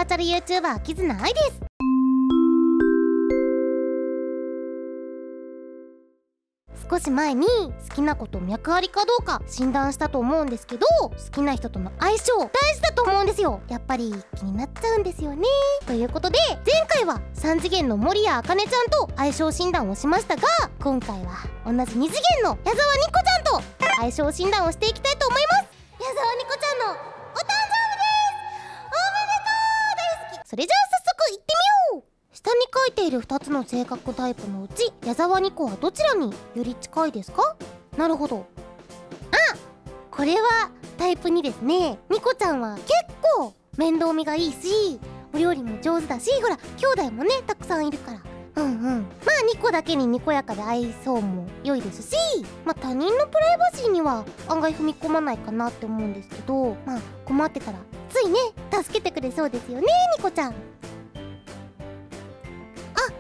ーチャル YouTuber キズナアイです。少し前に好きな子と脈ありかどうか診断したと思うんですけど、好きな人との相性大事だと思うんですよ。やっぱり気になっちゃうんですよね。ということで前回は3次元の守谷茜ちゃんと相性診断をしましたが、今回は同じ2次元の矢沢ニコちゃんと相性診断をしていきたいと思います。矢沢ニコちゃんのお誕生日です。おめでとう。大好き。それじゃあ早速行ってみよう。下に書いている2つの性格タイプのうち矢沢ニコはどちらにより近いですか？なるほど。あ、これはタイプ2ですね。ニコちゃんは結構面倒見がいいし、お料理も上手だし、ほら兄弟もねたくさんいるから、まあニコだけににこやかで愛想も良いですし、他人のプライバシーには案外踏み込まないかなって思うんですけど、困ってたらついね助けてくれそうですよね、ニコちゃん。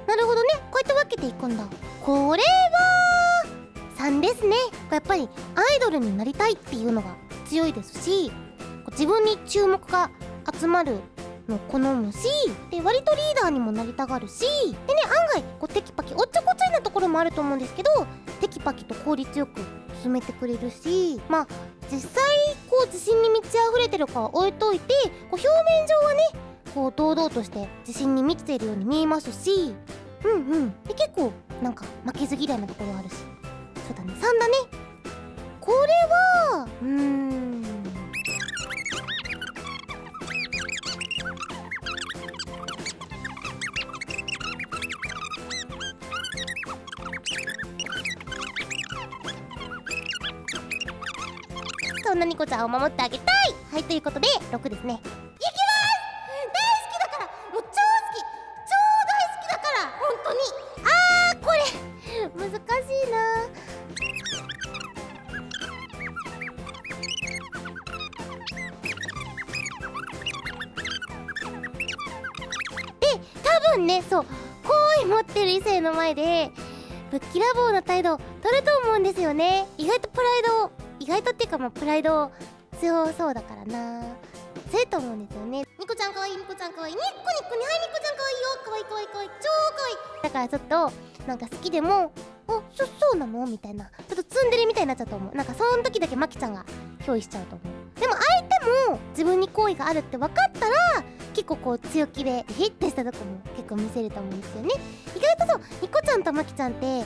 なるほどね、こうやって分けていくんだ。これは3ですね。やっぱりアイドルになりたいっていうのが強いですし、自分に注目が集まるの好むし、で割とリーダーにもなりたがるし、でね、案外テキパキおっちょこちょいなところもあると思うんですけど、テキパキと効率よく進めてくれるし、実際自信に満ち溢れてるかは置いといて、表面上はね堂々として自信に満ちているように見えますし、で結構負けず嫌いなところあるし、そうだね、3だね。これはそんなニコちゃんを守ってあげたい。はい、ということで6ですね。難しいな。で多分ね、好意持ってる異性の前でぶっきらぼうな態度取ると思うんですよね。意外とっていうかプライド強そうだからな。強いと思うんですよね。ニコちゃんかわいい、ニコちゃんかわいい、ニッコニッコに、はい、ニコちゃんかわいいよ、かわいいかわいいかわいい、超かわいい。だからちょっと好きでもそうなのみたいな、ちょっとツンデレみたいになっちゃうと思う。その時だけマキちゃんが憑依しちゃうと思う。でも相手も自分に好意があるって分かったら結構強気でヒットしたとこも結構見せると思うんですよね。意外とニコちゃんとマキちゃんって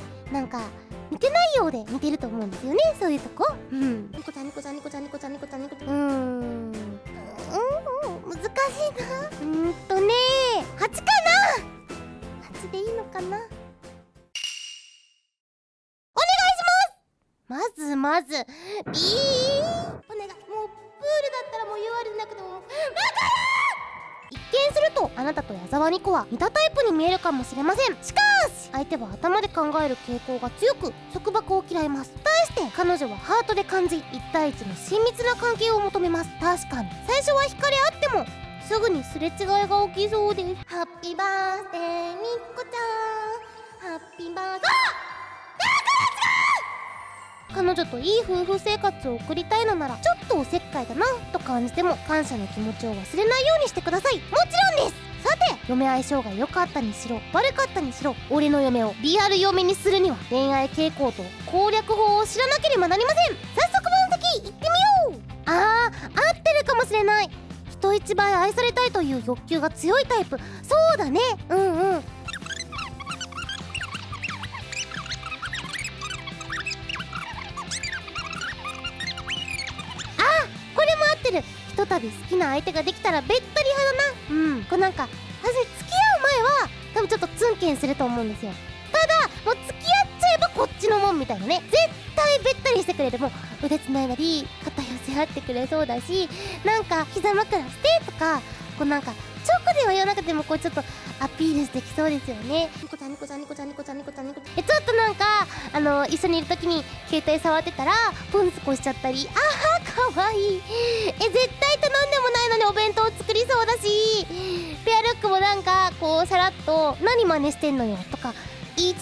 似てないようで似てると思うんですよね、そういうとこ。ニコちゃんニコちゃんニコちゃんニコちゃんニコちゃんニコちゃん難しいな。8かな。8でいいのかな。まず B。 お願い。もうプールだったらもう UR でなくてもわかる。一見するとあなたと矢沢ニコは似たタイプに見えるかもしれません。しかし相手は頭で考える傾向が強く束縛を嫌います。対して彼女はハートで感じ、1対1の親密な関係を求めます。確かに最初は惹かれ合ってもすぐにすれ違いが起きそうです。ハッピーバースデーニコちゃん、ハッピーバースデー。彼女といい夫婦生活を送りたいのなら、ちょっとおせっかいだなと感じても感謝の気持ちを忘れないようにしてください。もちろんです。さて、嫁相性が良かったにしろ悪かったにしろ、俺の嫁をリアル嫁にするには恋愛傾向と攻略法を知らなければなりません。早速分析いってみよう。合ってるかもしれない。人一倍愛されたいという欲求が強いタイプ。そうだね。ひとたび好きな相手ができたらべったり派だな。初め付き合う前は多分ちょっとツンケンすると思うんですよ。ただもう付き合っちゃえばこっちのもんみたいなね。絶対べったりしてくれる。もう腕つないだり肩寄せ合ってくれそうだし、膝枕してとか直では言わなくてもちょっとアピールしてきそうですよね。ニコちゃんニコちゃんニコちゃんニコちゃんニコちゃんニコちゃん。ちょっと一緒にいる時に携帯触ってたらポンスコしちゃったり、かわいい。絶対頼んでもないのにお弁当作りそうだし、ペアルックもさらっと何真似してんのよとか言いつ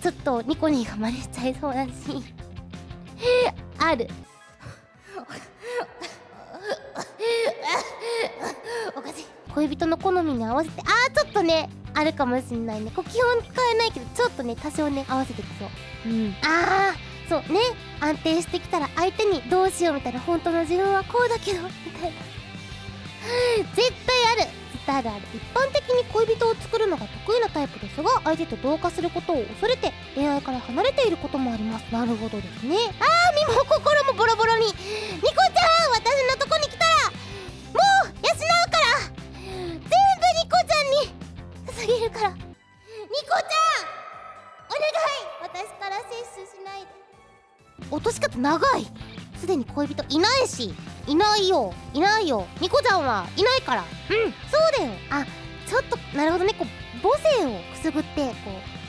つ、ちょっとニコニーが真似しちゃいそうだしある。おかしい。恋人の好みに合わせてちょっとねあるかもしんないね。基本使えないけどちょっとね多少ね合わせてきそう。そうね、安定してきたら相手にどうしようみたいな、本当の自分はこうだけどみたいな絶対ある。一般的に恋人を作るのが得意なタイプですが、相手と同化することを恐れて恋愛から離れていることもあります。なるほどですね。身も心もボロボロに。ニコちゃん、私のとこに来たらもう養うから、全部ニコちゃんに捧げるから。ニコちゃんお願い、私から摂取しないで。落とし方長い。すでに恋人いないし。いないよニコちゃんはいないから。そうだよ。ちょっとなるほどね。母性をくすぐって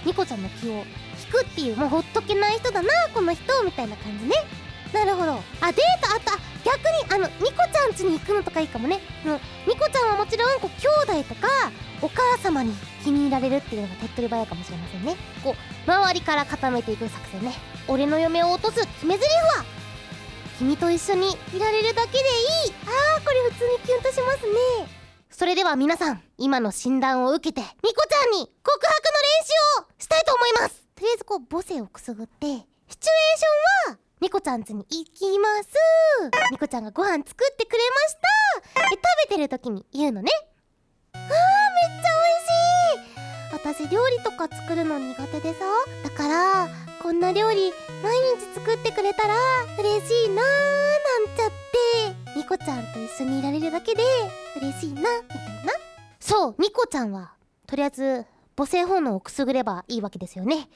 ニコちゃんの気を引くっていう、もうほっとけない人だなこの人みたいな感じね。なるほど。デートあった。逆にニコちゃん家に行くのとかいいかもね。ニコちゃんはもちろん兄弟とかお母様に気に入られるっていうのが手っ取り早いかもしれませんね。周りから固めていく作戦ね。俺の嫁を落とす決め台詞は君と一緒にいられるだけでいい。これ普通にキュンとしますね。それでは皆さん、今の診断を受けてニコちゃんに告白の練習をしたいと思います。とりあえず母性をくすぐって、シチュエーションはニコちゃん家に行きます。ニコちゃんがご飯作ってくれました。食べてる時に言うのね。めっちゃ美味しい。私料理とか作るの苦手でさ、だからこんな料理毎日作ってくれたら嬉しいなーなんちゃって、ニコちゃんと一緒にいられるだけで嬉しいなみたいな。そう、ニコちゃんはとりあえず母性本能をくすぐればいいわけですよね。何も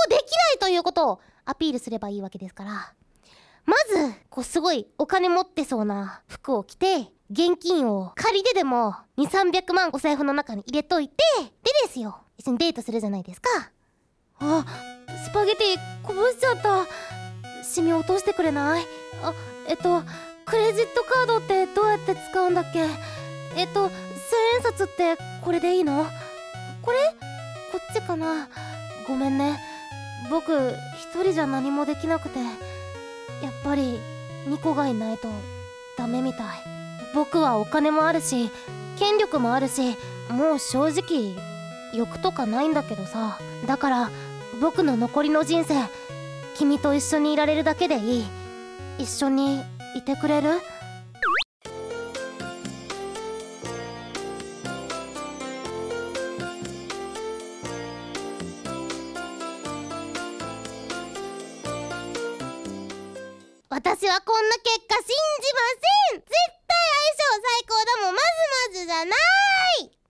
できないということをアピールすればいいわけですから、まずすごいお金持ってそうな服を着て、現金を借りてでも2、300万お財布の中に入れといて、でですよ、一緒にデートするじゃないですか。スパゲティこぼしちゃった。シミ落としてくれない？クレジットカードってどうやって使うんだっけ？1000円札ってこれでいいの？こっちかな？ごめんね、僕一人じゃ何もできなくて、やっぱりニコがいないとダメみたい。僕はお金もあるし権力もあるし、もう正直欲とかないんだけどさ。だから僕の残りの人生、君と一緒にいられるだけでいい。一緒にいてくれる？私はこんな結果信じません。絶対相性最高だもん。まずまずじゃない。